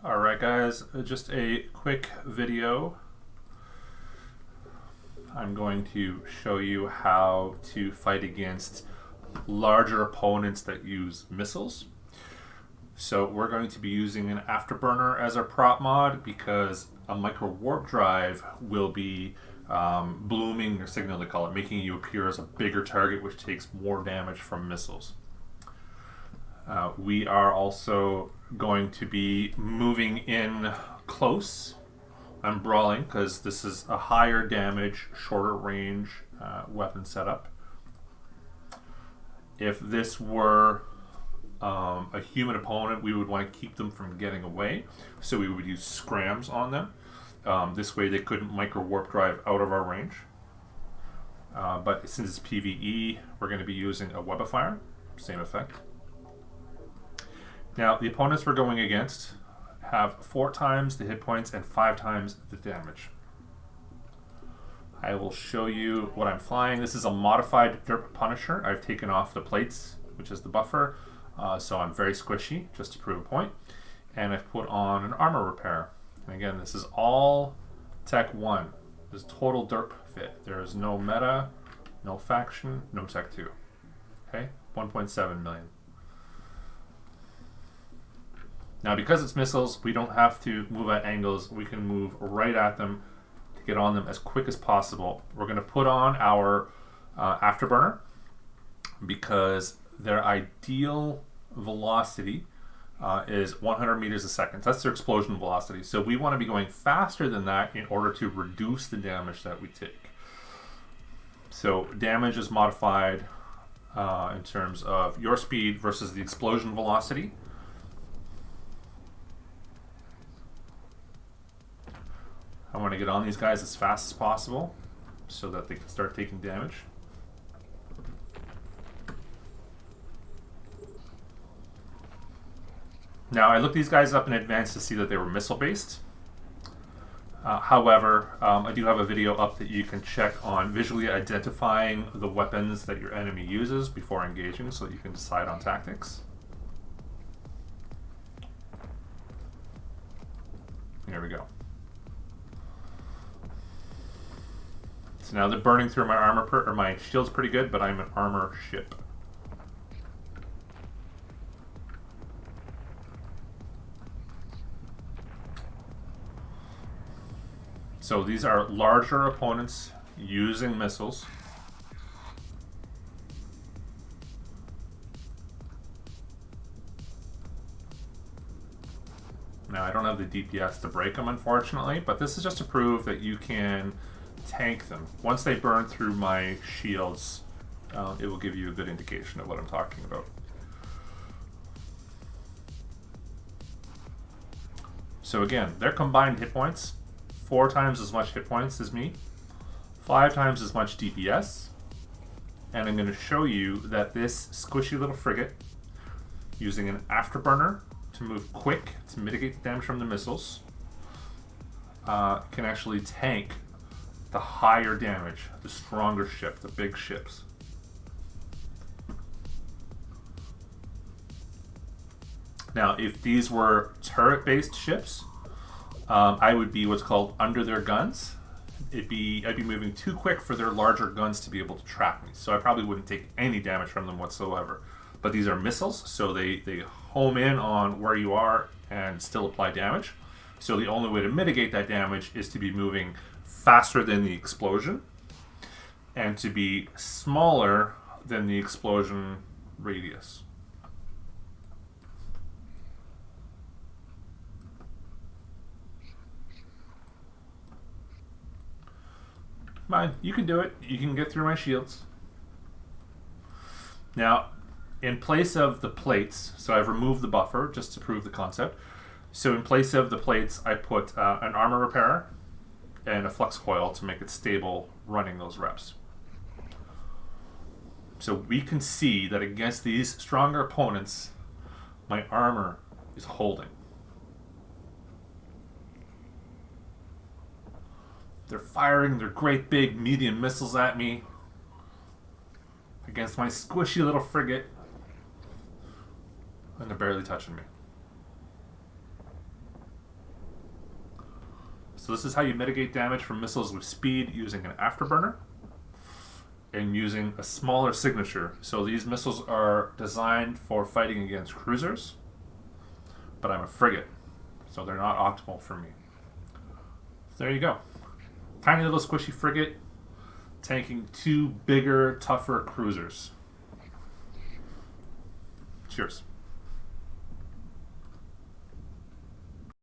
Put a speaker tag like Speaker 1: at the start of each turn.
Speaker 1: Alright guys, just a quick video. I'm going to show you how to fight against larger opponents that use missiles. So we're going to be using an afterburner as our prop mod because a micro warp drive will be blooming your signal, they call it, making you appear as a bigger target which takes more damage from missiles. We are also going to be moving in close. I'm brawling because this is a higher damage, shorter range weapon setup. If this were a human opponent, we would want to keep them from getting away, so we would use scrams on them. This way they couldn't micro warp drive out of our range. But since it's PvE, we're going to be using a webifier, same effect. Now, the opponents we're going against have 4 times the hit points and 5 times the damage. I will show you what I'm flying. This is a modified Derp Punisher. I've taken off the plates, which is the buffer, so I'm very squishy, just to prove a point. And I've put on an armor repair. And again, this is all Tech 1. This is total Derp fit. There is no meta, no faction, no Tech 2. Okay, 1.7 million. Now, because it's missiles, we don't have to move at angles. We can move right at them to get on them as quick as possible. We're going to put on our afterburner because their ideal velocity is 100 meters a second. That's their explosion velocity. So we want to be going faster than that in order to reduce the damage that we take. So damage is modified in terms of your speed versus the explosion velocity. I want to get on these guys as fast as possible so that they can start taking damage. Now, I looked these guys up in advance to see that they were missile based. However, I do have a video up that you can check on visually identifying the weapons that your enemy uses before engaging so that you can decide on tactics. Here we go. So now they're burning through my armor, or my shield's pretty good, but I'm an armor ship. So these are larger opponents using missiles. Now I don't have the DPS to break them, unfortunately, but this is just to prove that you can tank them. Once they burn through my shields, it will give you a good indication of what I'm talking about. So again, their combined hit points, 4 times as much hit points as me, 5 times as much DPS, and I'm going to show you that this squishy little frigate, using an afterburner to move quick to mitigate the damage from the missiles, can actually tank the higher damage, the stronger ship, the big ships. Now, if these were turret-based ships, I would be what's called under their guns. I'd be moving too quick for their larger guns to be able to trap me, so I probably wouldn't take any damage from them whatsoever. But these are missiles, so they home in on where you are and still apply damage. So the only way to mitigate that damage is to be moving faster than the explosion and to be smaller than the explosion radius. Fine, you can do it. You can get through my shields. Now, in place of the plates, so I've removed the buffer just to prove the concept. So in place of the plates, I put an armor repairer and a flux coil to make it stable running those reps. So we can see that against these stronger opponents, my armor is holding. They're firing their great big medium missiles at me against my squishy little frigate, and they're barely touching me. So this is how you mitigate damage from missiles with speed using an afterburner and using a smaller signature. So these missiles are designed for fighting against cruisers, but I'm a frigate, so they're not optimal for me. So there you go. Tiny little squishy frigate tanking 2 bigger, tougher cruisers. Cheers.